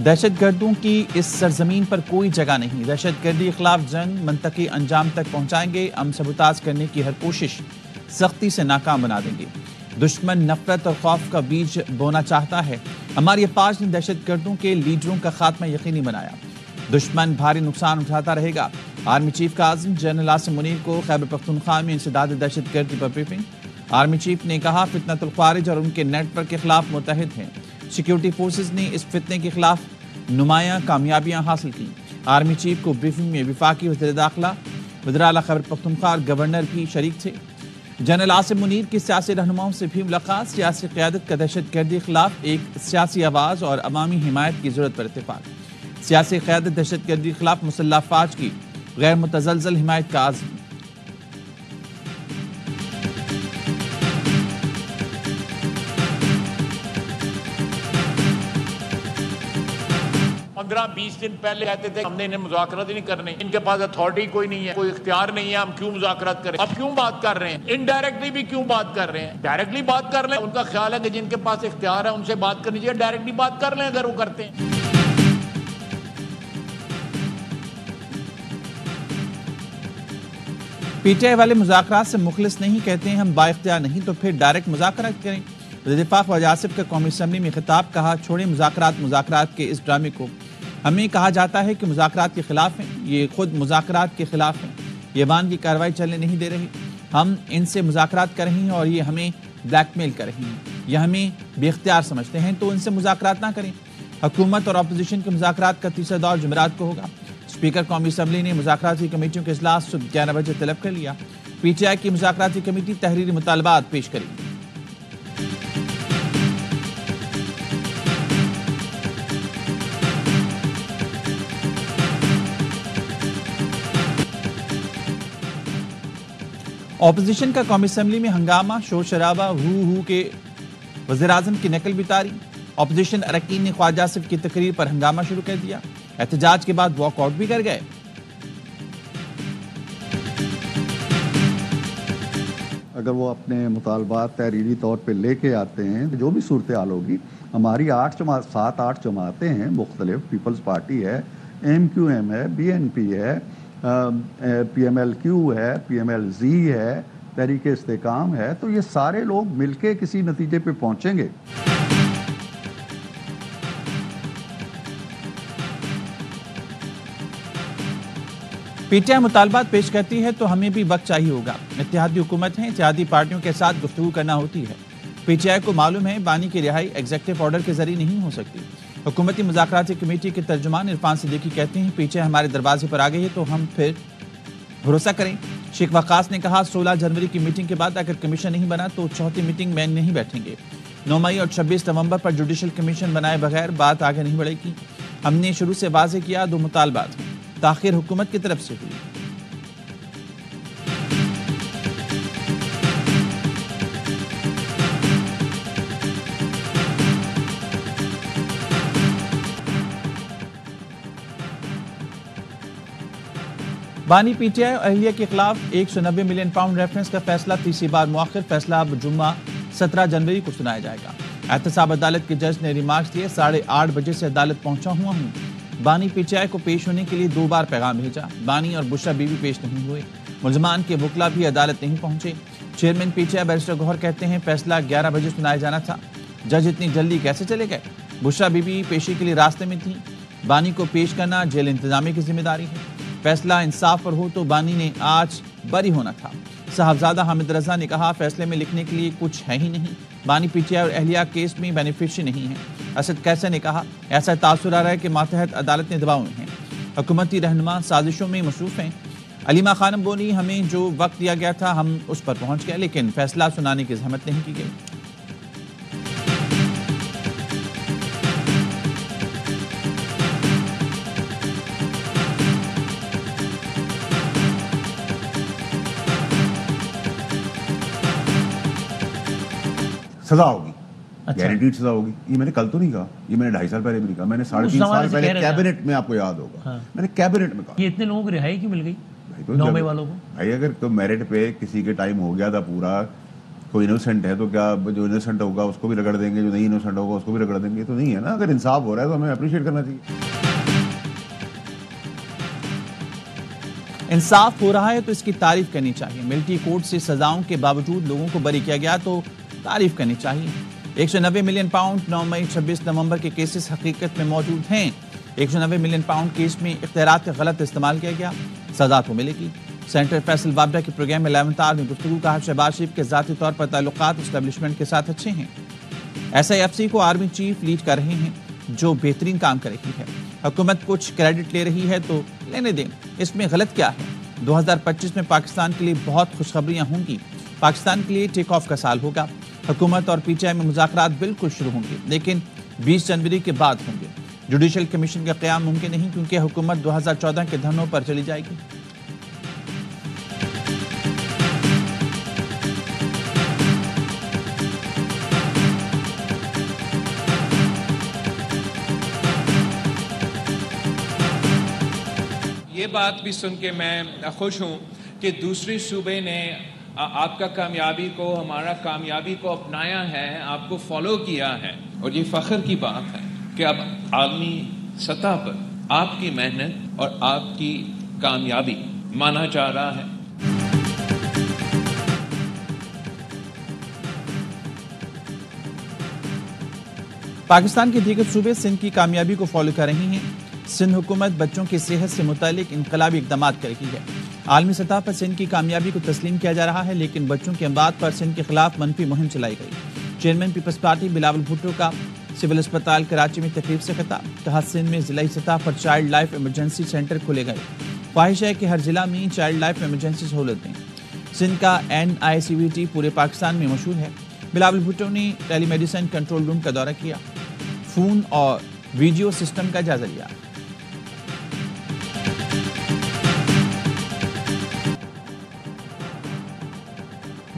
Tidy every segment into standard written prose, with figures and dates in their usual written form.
دہشت گردوں کی اس سرزمین پر کوئی جگہ نہیں، دہشت گردی کے خلاف جنگ منطقی انجام تک پہنچائیں گے، امن سبوتاژ کرنے کی ہر کوشش سختی سے ناکام بنا دیں گے۔ دشمن نفرت اور خوف کا بیج بونا چاہتا ہے، ہماری افواج نے دہشت گردوں کے لیڈروں کا خاتمہ یقینی بنایا، دشمن بھاری نقصان اٹھاتا رہے گا۔ آرمی چیف کاظم جنرل عاصم منیر کو خیبر پختونخوا میں انسداد دہشت گردی پر بریفنگ۔ آرمی چیف نے کہا فتنۃ الخوارج اور ان کے نیٹ ورک کے خلاف متحد ہیں، سیکیورٹی فورسز نے اس فتنے کے خلاف نمایاں کامیابیاں حاصل کی۔ آرمی چیف کو بریفنگ میں وفاقی وزیر داخلہ، وزیر اعلیٰ خیبر پختونخوا اور گورنر بھی شریک تھے۔ جنرل عاصم منیر کی سیاسی رہنماؤں سے بھی ملاقات، سیاسی قیادت کا دہشت گردی کے خلاف ایک سیاسی آواز اور عوامی حمایت کی ضرورت پر اتفاق۔ سیاسی قیادت دہشت گردی کے خلاف مسلح افواج کی غیر متزلزل حمایت کا عزم۔ 15-20 دن پہلے کہتے تھے ہم نے انہیں مذاکرات ہی نہیں کرنے، ان کے پاس اتھارٹی کوئی نہیں ہے، کوئی اختیار نہیں ہے، ہم کیوں مذاکرات کریں؟ اب کیوں بات کر رہے ہیں؟ انڈائریکٹلی بھی کیوں بات کر رہے ہیں؟ ڈائریکٹلی بات کر لیں، ان کا خیال ہے کہ جن کے پاس اختیار ہے ان سے بات کرنی چاہیے، ڈائریکٹلی بات کر لیں اگر وہ کرتے ہیں۔ پی ٹی آئی والے مذاکرات سے مخلص نہیں، کہتے ہیں ہم با اختیار نہیں تو پھر ڈائریکٹ مذاکرات کریں۔ وزیر دفاع خواجہ آصف کا قومی اسمبلی میں خطاب، کہا چھوڑیں مذاکرات کے اس ڈرامے کو، ہمیں کہا جاتا ہے کہ مذاکرات کے خلاف ہیں، یہ خود مذاکرات کے خلاف ہیں، یہ ایوان کی کارروائی چلنے نہیں دے رہے، ہم ان سے مذاکرات کر رہے ہیں اور یہ ہمیں بلیک میل کر رہے ہیں، یہ ہمیں بے اختیار سمجھتے ہیں تو ان سے مذاکرات نہ کریں۔ حکومت اور اپوزیشن کے مذاکرات کا تیسرا دور جمعرات کو ہوگا۔ اسپیکر قومی اسمبلی نے مذاکراتی کمیٹیوں کے اجلاس صبح 11 بجے طلب کر لیا۔ پی ٹی آئی کی مذاکراتی کمیٹی تحریری مطالبات پیش کرے گی۔ اپوزیشن کا قومی اسمبلی میں ہنگامہ، شور شرابہ، ہو کے وزیر اعظم کی نقل بھی طاری۔ اپوزیشن اراکین نے خواجہ آصف کی تقریر پر ہنگامہ شروع کر دیا، احتجاج کے بعد واک آؤٹ بھی کر گئے۔ اگر وہ اپنے مطالبات تحریری طور پہ لے کے آتے ہیں، جو بھی صورتحال ہوگی، ہماری 7-8 جماعتیں ہیں مختلف، پیپلز پارٹی ہے، ایم کیو ایم ہے، بی این پی ہے، پی ایم ایل کیو ہے، پی ایم ایل زی ہے، تحریک استحکام ہے، تو یہ سارے لوگ مل کے کسی نتیجے پہ پہنچیں گے۔ پی ٹی آئی مطالبات پیش کرتی ہے تو ہمیں بھی وقت چاہیے ہوگا، اتحادی حکومت ہیں، اتحادی پارٹیوں کے ساتھ گفتگو کرنا ہوتی ہے۔ پی ٹی آئی کو معلوم ہے بانی کی رہائی ایگزیکٹو آرڈر کے ذریعے نہیں ہو سکتی۔ حکومتی مذاکراتی کمیٹی کے ترجمان عرفان صدیقی کہتے ہیں پی ٹی آئی ہمارے دروازے پر آ گئی ہے تو ہم پھر بھروسہ کریں۔ شیخ وقاص نے کہا 16 جنوری کی میٹنگ کے بعد اگر کمیشن نہیں بنا تو چوتھی میٹنگ میں نہیں بیٹھیں گے۔ 9 مئی اور 26 نومبر پر جوڈیشل کمیشن بنائے بغیر بات آگے نہیں بڑھے گی۔ ہم نے شروع سے واضح کیا 2 مطالبات ہیں، تاخیر حکومت کی طرف سے ہوئی۔ بانی پی ٹی آئی اور اہلیہ کے خلاف 190 ملین پاؤنڈ ریفرنس کا فیصلہ تیسری بار مؤخر، فیصلہ اب جمعہ 17 جنوری کو سنایا جائے گا۔ احتساب عدالت کے جج نے ریمارکس دیے، 8:30 بجے سے عدالت پہنچا ہوا ہوں۔ بانی پی ٹی آئی کو پیش ہونے کے لیے 2 بار پیغام بھیجا، بانی اور بشرا بی بی پیش نہیں ہوئے، ملزمان کے وکلا بھی عدالت نہیں پہنچے۔ Chairman PTI barrister Gohar کہتے ہیں فیصلہ 11 بجے سنایا جانا تھا، جج اتنی جلدی کیسے چلے گئے؟ بشرا بی بی پیشی کے لیے راستے میں تھیں، بانی کو پیش کرنا جیل انتظامیہ کی ذمہ داری ہے، فیصلہ انصاف پر ہو تو بانی نے آج بری ہونا تھا۔ صاحبزادہ حامد رضا نے کہا فیصلے میں لکھنے کے لیے کچھ ہے ہی نہیں، بانی پی ٹی آئی اور اہلیہ کیس میں بینیفیشری نہیں ہے۔ اسد کیسر نے کہا ایسا تاثر آ رہا ہے کہ ماتحت عدالت نے دباؤ میں ہیں، حکومتی رہنما سازشوں میں مصروف ہیں۔ علیمہ خانم بولی ہمیں جو وقت دیا گیا تھا ہم اس پر پہنچ گئے، لیکن فیصلہ سنانے کی زحمت نہیں کی گئی۔ سزا ہوگی، گارنٹیڈ سزا ہوگی۔ یہ میں نے کل تو نہیں کہا، یہ میں نے 2.5 سال پہلے بھی نہیں کہا، میں نے 3.5 سال پہلے کیبنٹ میں، آپ کو یاد ہوگا میں نے کیبنٹ میں کہا۔ یہ اتنے لوگوں کو رہائی کیوں مل گئی 9 مئی والوں کو؟ بھائی اگر تو میرٹ پہ کسی کے ٹائم ہو گیا تھا پورا کوئی انوسنٹ ہے تو کیا جو انوسنٹ ہوگا اس کو بھی رگڑ دیں گے, جو نہیں انوسنٹ ہوگا اس کو بھی رگڑ دیں گے؟ تو نہیں ہے نا. اگر انصاف ہو رہا ہے تو ہمیں اپریشیٹ کرنا چاہیے. انصاف ہو رہا ہے تو اس کی تعریف کرنی چاہیے. ملٹری کورٹ سے سزاؤں کے باوجود لوگوں کو بری کیا گیا تو تعریف کرنی چاہیے. 190 ملین پاؤنڈ 9 مئی 26 نومبر کے کیسز حقیقت میں موجود ہیں. 190 ملین پاؤنڈ کیس میں اختیارات کا غلط استعمال کیا گیا, سزا تو ملے گی. سینیٹر فیصل وابڈا کے پروگرام میں 11 آور میں گفتگو کہا شہباز شریف کے ذاتی طور پر تعلقات اسٹیبلشمنٹ کے ساتھ اچھے ہیں. SIFC کو آرمی چیف لیڈ کر رہے ہیں جو بہترین کام کر رہی ہے. حکومت کچھ کریڈٹ لے رہی ہے تو لینے دیں, اس میں غلط کیا ہے. 2025 میں پاکستان کے لیے بہت خوشخبریاں ہوں گی. پاکستان کے لیے ٹیک آف کا سال ہوگا. حکومت اور PTI میں مذاکرات بالکل شروع ہوں گے لیکن 20 جنوری کے بعد ہوں گے. جوڈیشل کمیشن کا قیام ممکن نہیں کیونکہ حکومت 2014 کے دھرنوں پر چلی جائے گی. یہ بات بھی سن کے میں خوش ہوں کہ دوسرے صوبے نے آپ کا کامیابی کو, ہمارا کامیابی کو اپنایا ہے, آپ کو فالو کیا ہے. اور یہ فخر کی بات ہے کہ اب عالمی سطح پر آپ کی محنت اور آپ کی کامیابی مانا جا رہا ہے. پاکستان کے دیگر صوبے سندھ کی کامیابی کو فالو کر رہی ہیں. سندھ حکومت بچوں کی صحت سے متعلق انقلابی اقدامات کر رہی ہے. عالمی سطح پر سندھ کی کامیابی کو تسلیم کیا جا رہا ہے لیکن بچوں کے اموات پر سندھ کے خلاف منفی مہم چلائی گئی. چیئرمین پیپلز پارٹی بلاول بھٹو کا سول اسپتال کراچی میں تقریب سے خطاب. کہا سندھ میں ضلعی سطح پر چائلڈ لائف ایمرجنسی سینٹر کھولے گئے. خواہش ہے کہ ہر ضلع میں چائلڈ لائف ایمرجنسی سہولت دیں. سندھ کا NICVT پورے پاکستان میں مشہور ہے. بلاول بھٹو نے ٹیلی میڈیسن کنٹرول روم کا دورہ کیا, فون اور ویڈیو سسٹم کا جائزہ لیا.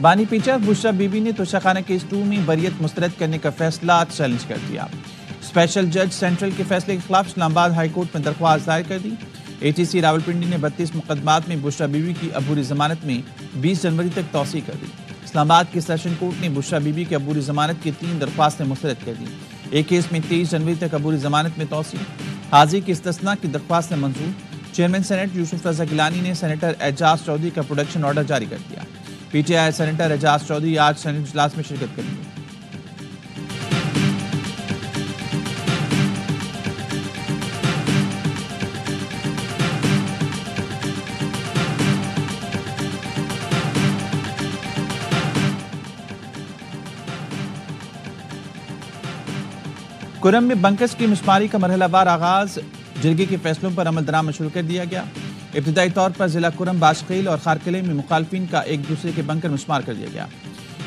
بانی پیچر بشرا بی بی نے توشاخانہ کیس 2 میں بریت مسترد کرنے کا فیصلہ چیلنج کر دیا. اسپیشل جج سینٹرل کے فیصلے کے خلاف اسلام آباد ہائی کورٹ میں درخواست دائر کر دی. ATC راولپنڈی نے 32 مقدمات میں بشرا بی بی کی عبوری ضمانت میں 20 جنوری تک توسیع کر دی. اسلام آباد کے سیشن کورٹ نے بشرا بی بی کی عبوری ضمانت کی 3 درخواستیں مسترد کر دی. ایک کیس میں 23 جنوری تک عبوری ضمانت میں توسیع. حاضری کی استثناء کی درخواستیں منظور. چیئرمین سینیٹ یوسف رضا گیلانی نے سینیٹر اعجاز چودھری کا پروڈکشن آرڈر جاری کر دیا. PTI سینیٹر اعجاز چودھری آج سینیٹ اجلاس میں شرکت کریں گے. کرم میں بنکرز کی مسماری کا مرحلہ وار آغاز. جرگے کے فیصلوں پر عمل درآمد شروع کر دیا گیا. ابتدائی طور پر ضلع کرم باشقیل اور خارقلے میں مخالفین کا ایک دوسرے کے بنکر مسمار کر دیا گیا.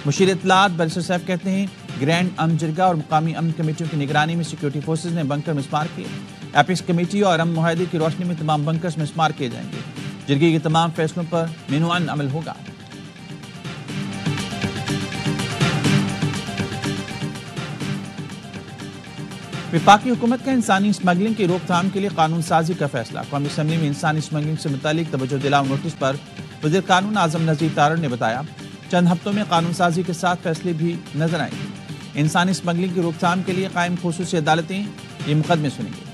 مشیر اطلاعات بیرسٹر سیف کہتے ہیں گرینڈ امن جرگہ اور مقامی امن کمیٹیوں کی نگرانی میں سیکورٹی فورسز نے بنکر مسمار کیے. ایپکس کمیٹی اور امن معاہدے کی روشنی میں تمام بنکرز مسمار کیے جائیں گے. جرگے کے تمام فیصلوں پر مینوان عمل ہوگا. وفاقی حکومت کا انسانی اسمگلنگ کی روک تھام کے لیے قانون سازی کا فیصلہ. قومی اسمبلی میں انسانی اسمگلنگ سے متعلق توجہ دلاؤ نوٹس پر وزیر قانون اعظم نذیر تارڑ نے بتایا چند ہفتوں میں قانون سازی کے ساتھ فیصلے بھی نظر آئیں گے. انسانی اسمگلنگ کی روک تھام کے لیے قائم خصوصی عدالتیں یہ مقدمے سنیں گے.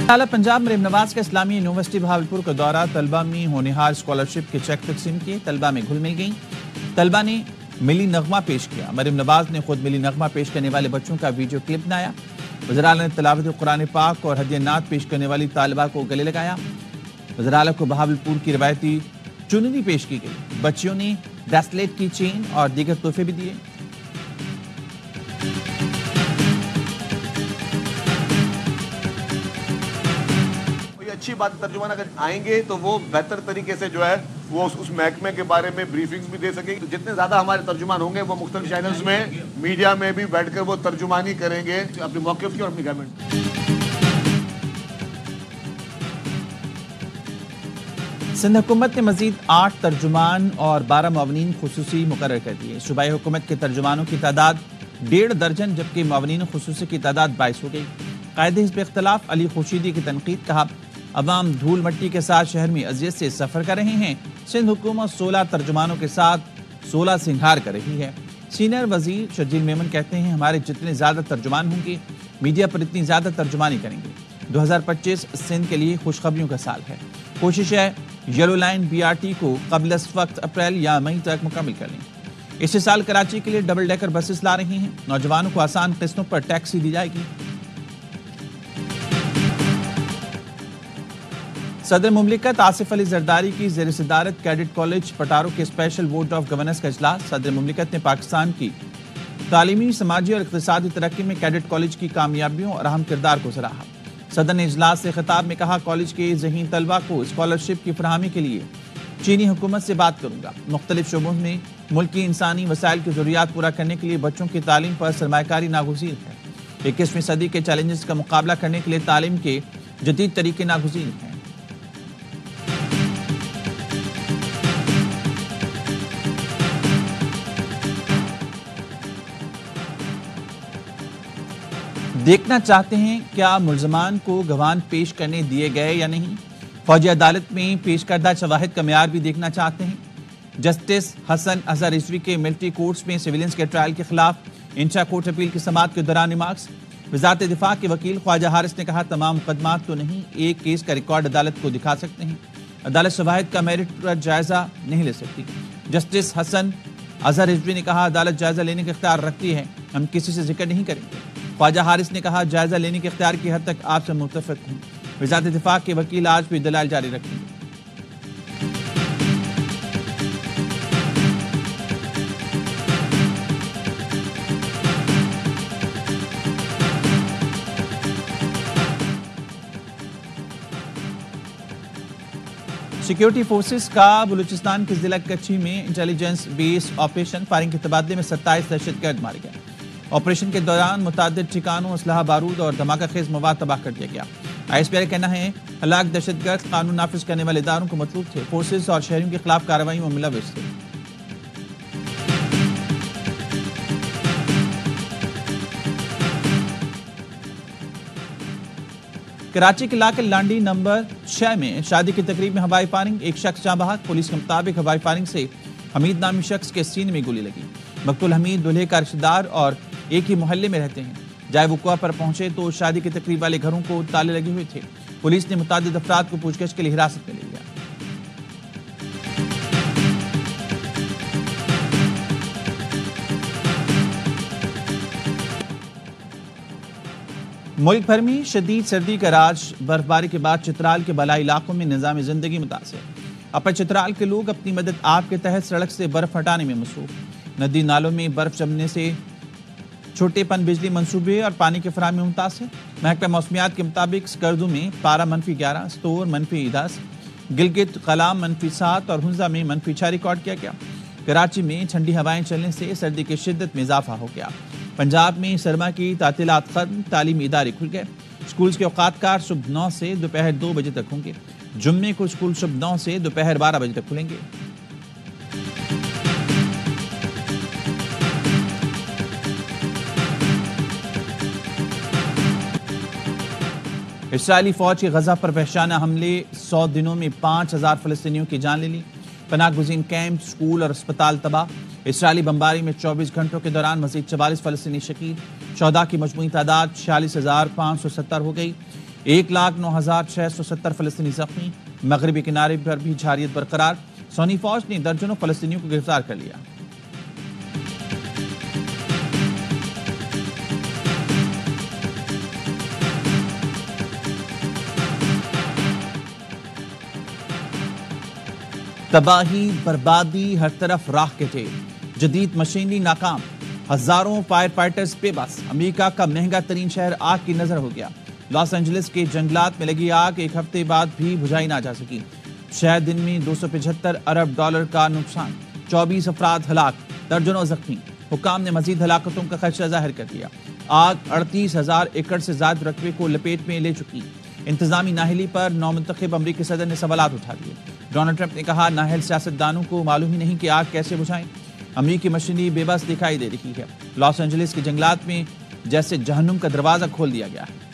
اعلیٰ پنجاب مریم نواز کا اسلامی یونیورسٹی بہاولپور کا دورہ. طلبہ میں ہونہار اسکالرشپ کے چیک تقسیم کیے. طلبہ میں گھل مل گئیں. طلبہ نے ملی نغمہ پیش کیا. مریم نواز نے خود ملی نغمہ پیش کرنے والے بچوں کا ویڈیو کلپ بنایا. وزراء نے تلاوت قرآن پاک اور ہدیہ نعت پیش کرنے والی طالبہ کو گلے لگایا. وزراء کو بہاولپور کی روایتی چننی پیش کی گئی. بچیوں نے بریسلیٹ کی چین اور دیگر تحفے بھی دیے. اچھی بات ترجمان اگر آئیں گے تو وہ بہتر طریقے سے جو ہے وہ اس محکمے کے بارے میں بریفنگز بھی دے سکیں گے. جتنے زیادہ ہمارے ترجمان ہوں گے وہ مختلف چینلز میں میڈیا میں بھی بیٹھ کر وہ ترجمانی کریں گے اپنے موقف کی اور اپنی گورنمنٹ. سندھ حکومت نے مزید 8 ترجمان اور 12 معاونین خصوصی مقرر کر دیے. صوبائی حکومت کے ترجمانوں کی تعداد 1.5 درجن جبکہ معاونین خصوصی کی تعداد 22 ہو گئی. قائد حزب اختلاف علی خورشیدی کی تنقید. کہا عوام دھول مٹی کے ساتھ شہر میں اذیت سے سفر کر رہے ہیں۔ سندھ حکومت 16 ترجمانوں کے ساتھ 16 سنگھار کر رہی ہے۔ سینئر وزیر شرجیل میمن کہتے ہیں ہمارے جتنے زیادہ ترجمان ہوں گے میڈیا پر اتنی زیادہ ترجمانی کریں گے۔ 2025 سندھ کے لیے خوشخبریوں کا سال ہے۔ کوشش ہے یلو لائن BRT کو قبل از وقت اپریل یا مئی تک مکمل کر لیں۔ اسی سال کراچی کے لیے ڈبل ڈیکر بسز لا رہی ہیں۔ نوجوانوں کو آسان قسطوں پر ٹیکسی دی جائے گی۔ صدر مملکت آصف علی زرداری کی زیر صدارت کیڈٹ کالج پٹارو کے اسپیشل بورڈ آف گورننس کا اجلاس۔ صدر مملکت نے پاکستان کی تعلیمی، سماجی اور اقتصادی ترقی میں کیڈٹ کالج کی کامیابیوں اور اہم کردار کو سراہا۔ صدر نے اجلاس سے خطاب میں کہا کالج کے ذہین طلبہ کو اسکالرشپ کی فراہمی کے لیے چینی حکومت سے بات کروں گا۔ مختلف شعبوں میں ملکی انسانی وسائل کی ضروریات پورا کرنے کے لیے بچوں کی تعلیم پر سرمایہ کاری ناگزیر ہے۔ 21ویں صدی کے چیلنجز کا مقابلہ کرنے کے لیے تعلیم کے جدید طریقے ناگزیر ہیں۔ دیکھنا چاہتے ہیں کیا ملزمان کو گواہ پیش کرنے دیے گئے یا نہیں۔ فوجی عدالت میں پیش کردہ شواہد کا معیار بھی دیکھنا چاہتے ہیں۔ جسٹس حسن اظہر رضوی کے ملٹری کورٹس میں سویلینس کے ٹرائل کے خلاف انٹرا کورٹ اپیل کی سماعت کے دوران ریمارکس۔ وزارت دفاع کے وکیل خواجہ حارث نے کہا تمام مقدمات تو نہیں، ایک کیس کا ریکارڈ عدالت کو دکھا سکتے ہیں، عدالت شواہد کا میرٹ پر جائزہ نہیں لے سکتی۔ جسٹس حسن اظہر رضوی نے کہا عدالت جائزہ لینے کا اختیار رکھتی ہے، ہم کسی سے ذکر نہیں کریں گے۔ خواجہ حارث نے کہا جائزہ لینے کے اختیار کی حد تک آپ سے متفق ہوں۔ وزارت دفاع کے وکیل آج بھی دلائل جاری رکھیں گے۔ سیکیورٹی فورسز کا بلوچستان کے ضلع کچھی میں انٹیلیجنس بیس آپریشن فائرنگ کے تبادلے میں 27 دہشت گرد مارے گئے۔ آپریشن کے دوران متعدد ٹھکانوں، اسلحہ، بارود اور دھماکہ خیز مواد تباہ کر دیا گیا۔ ISP کا کہنا ہے ہلاک دہشت گرد قانون نافذ کرنے والے اداروں کو مطلوب تھے، فورسز اور شہریوں کے خلاف کارروائی میں ملوث تھے۔ کراچی کے علاقے لانڈی نمبر 6 میں شادی کی تقریب میں ہوائی فائرنگ، ایک شخص جاں بحق۔ پولیس کے مطابق ہوائی فائرنگ سے حمید نامی شخص کے سینے میں گولی لگی۔ مقتول حمید دولہے کا رشتہ دار اور ایک ہی محلے میں رہتے ہیں۔ جائے وقوع پر پہنچے تو شادی کی تقریب والے گھروں کو تالے لگے ہوئے تھے۔ پولیس نے متعدد افراد کو پوچھ گچھ کے لیے حراست میں لے لیا۔ ملک بھر میں شدید سردی کا راج، برف باری کے بعد چترال کے بالائی علاقوں میں نظام زندگی متاثر۔ اپر چترال کے لوگ اپنی مدد آپ کے تحت سڑک سے برف ہٹانے میں مصروف۔ ندی نالوں میں برف جمنے سے چھوٹے پن بجلی منصوبے اور پانی کی فراہمی متاثر۔ محکمہ موسمیات کے مطابق سکردو میں پارہ -11، ستور -10، گلگت قلام -7 اور ہنزا میں -6 ریکارڈ کیا گیا۔ کراچی میں ٹھنڈی ہوائیں چلنے سے سردی کی شدت میں اضافہ ہو گیا۔ پنجاب میں سرما کی تعطیلات ختم، تعلیمی ادارے کھل گئے۔ سکولز کے اوقات کار صبح 9 سے دوپہر 2 بجے تک ہوں گے۔ جمعے کو سکول صبح 9 سے دوپہر 12 بجے تک کھلیں گے۔ اسرائیلی فوج کی غزہ پر وحشیانہ حملے 100 دنوں میں 5000 فلسطینیوں کی جان لے لی۔ پناہ گزین کیمپ، سکول اور اسپتال تباہ۔ اسرائیلی بمباری میں 24 گھنٹوں کے دوران مزید 44 فلسطینی شہید۔ شہداء کی مجموعی تعداد 46,570 ہو گئی۔ 1,09,670 فلسطینی زخمی۔ مغربی کنارے پر بھی جارحیت برقرار۔ سونی فوج نے درجنوں فلسطینیوں کو گرفتار کر لیا۔ تباہی، بربادی، ہر طرف راہ کے ڈھیر۔ جدید مشینری ناکام، ہزاروں فائر فائٹرز بے بس۔ امریکہ کا مہنگا ترین شہر آگ کی نظر ہو گیا۔ لاس اینجلس کے جنگلات میں لگی آگ ایک ہفتے بعد بھی بجھائی نہ جا سکی۔ شہر دن میں $275 ارب کا نقصان، 24 افراد ہلاک، درجنوں زخمی۔ حکام نے مزید ہلاکتوں کا خدشہ ظاہر کر دیا۔ آگ 38,000 ایکڑ سے زائد رقبے کو لپیٹ میں لے چکی۔ انتظامی نااہلی پر نومنتخب امریکی صدر نے سوالات اٹھا دیے۔ ڈونلڈ ٹرمپ نے کہا نااہل سیاستدانوں کو معلوم ہی نہیں کہ آگ کیسے بجھائیں۔ امریکی مشینری بے بس دکھائی دے رہی ہے۔ لاس اینجلس کے جنگلات میں جیسے جہنم کا دروازہ کھول دیا گیا ہے۔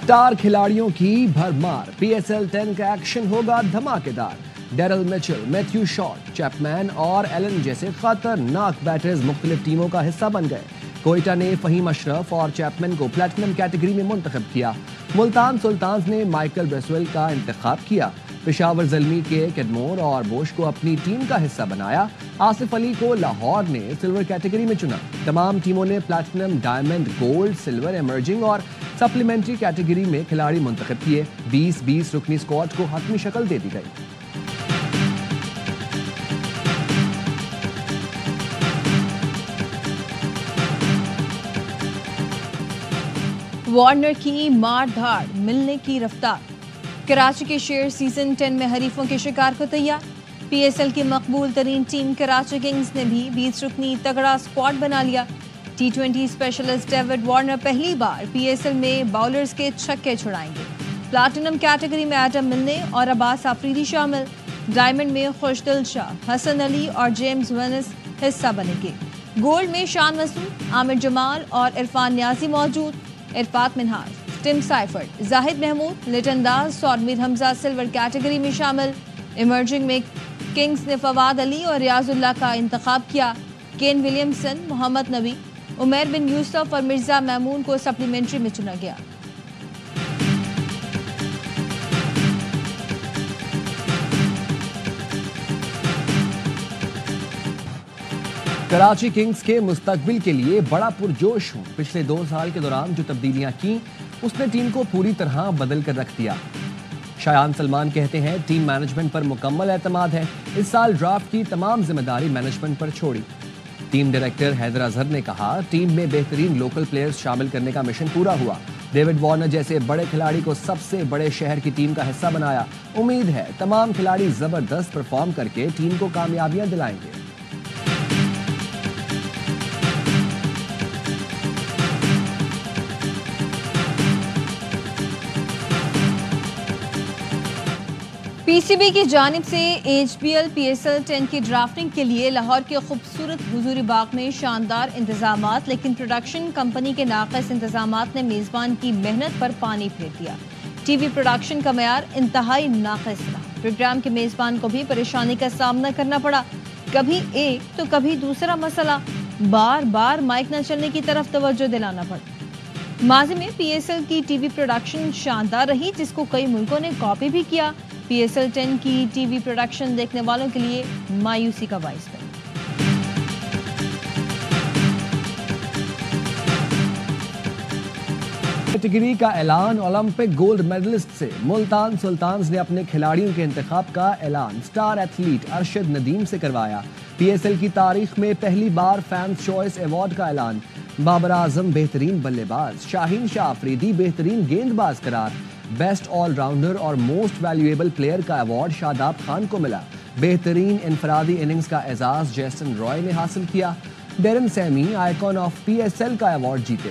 اسٹار کھلاڑیوں کی بھرمار، پی ایس ایل 10 کا ایکشن ہوگا دھماکے دار۔ Darrell Mitchell, Matthew short, Chapman اور ایلن جیسے خطرناک بیٹرز مختلف ٹیموں کا حصہ بن گئے۔ کوئٹہ نے فہیم اشرف اور چیپمین کو پلیٹینم کیٹیگری میں منتخب کیا۔ ملتان سلطانز نے مائیکل بریسویل کا انتخاب کیا۔ پشاور زلمی کے کیڈمور اور بوش کو اپنی ٹیم کا حصہ بنایا۔ آصف علی کو لاہور نے سلور کیٹیگری میں چنا۔ تمام ٹیموں نے platinum, diamond, gold, silver, emerging اور سپلیمنٹری کیٹیگری میں کھلاڑی منتخب کیے۔ 20-20 رکنی اسکواڈ کو حتمی شکل دے دی گئی۔ وارنر کی مار دھاڑ، ملنے کی رفتار۔ کراچی کے شیر سیزن 10 میں حریفوں کے شکار کو تیار۔ پی ایس ایل کی مقبول ترین ٹیم کراچی کنگز نے بھی 20 رکنی تگڑا اسکواڈ بنا لیا۔ T20 اسپیشلسٹ ڈیوڈ وارنر پہلی بار پی ایس ایل میں باؤلرز کے چھکے چھڑائیں گے۔ پلاٹینم کیٹیگری میں ایڈم ملنے اور عباس آفریدی شامل۔ ڈائمنڈ میں خوشدل شاہ، حسن علی اور جیمز ونس حصہ بنیں گے۔ گولڈ میں شان مسعود، عامر جمال اور عرفان نیازی موجود۔ عرفات منہاج، ٹم سائفرڈ، زاہد محمود، لٹن داس اور میر حمزہ سلور کیٹیگری میں شامل۔ ایمرجنگ میں کنگز نے فواد علی اور ریاض اللہ کا انتخاب کیا۔ کین ولیمسن، محمد نبی، عمیر بن یوسف اور مرزا میمون کو سپلیمنٹری میں چنا گیا۔ کراچی کنگز کے مستقبل کے لیے بڑا پرجوش ہوں۔ پچھلے 2 سال کے دوران جو تبدیلیاں کی اس نے ٹیم کو پوری طرح بدل کر رکھ دیا۔ شایان سلمان کہتے ہیں ٹیم مینجمنٹ پر مکمل اعتماد ہے۔ اس سال ڈرافٹ کی تمام ذمہ داری مینجمنٹ پر چھوڑی۔ ٹیم ڈائریکٹر حیدر اظہر نے کہا ٹیم میں بہترین لوکل پلیئرز شامل کرنے کا مشن پورا ہوا۔ ڈیوڈ وارنر جیسے بڑے کھلاڑی کو سب سے بڑے شہر کی ٹیم کا حصہ بنایا۔ امید ہے تمام کھلاڑی زبردست پرفارم کر کے ٹیم کو کامیابیاں دلائیں گے۔ پی سی بی کی جانب سے H B L P S L 10 کی ڈرافٹنگ کے لیے لاہور کے خوبصورت حضوری باغ میں شاندار انتظامات، لیکن پروڈکشن کمپنی کے ناقص انتظامات نے میزبان کی محنت پر پانی پھیر دیا۔ ٹی وی پروڈکشن کا معیار انتہائی ناقص رہا۔ پروگرام کے میزبان کو بھی پریشانی کا سامنا کرنا پڑا، کبھی ایک تو کبھی دوسرا مسئلہ، بار بار مائک نہ چلنے کی طرف توجہ دلانا پڑا۔ ماضی میں پی ایس ایل کی ٹی وی پروڈکشن شاندار رہی جس کو کئی ملکوں نے کاپی بھی کیا۔ پی ایس ایل 10 کی ٹی وی پروڈکشن دیکھنے والوں کے لیے مایوسی کا باعث بنی۔ کیٹیگری کا اعلان، اولمپک گولڈ میڈلسٹ سے ملتان سلطانز نے اپنے کھلاڑیوں کے انتخاب کا اعلان اسٹار ایتھلیٹ ارشد ندیم سے کروایا۔ پی ایس ایل کی تاریخ میں پہلی بار فینس چوائس ایوارڈ کا اعلان۔ بابر اعظم بہترین بلے باز، شاہین شاہ آفریدی بہترین گیند باز قرار۔ بیسٹ آل راؤنڈر اور موسٹ ویلیویبل پلیئر کا ایوارڈ شاداب خان کو ملا۔ بہترین انفرادی اننگز کا اعزاز جیسن رائے نے حاصل کیا۔ Darren semi icon of P S L کا ایوارڈ جیتے۔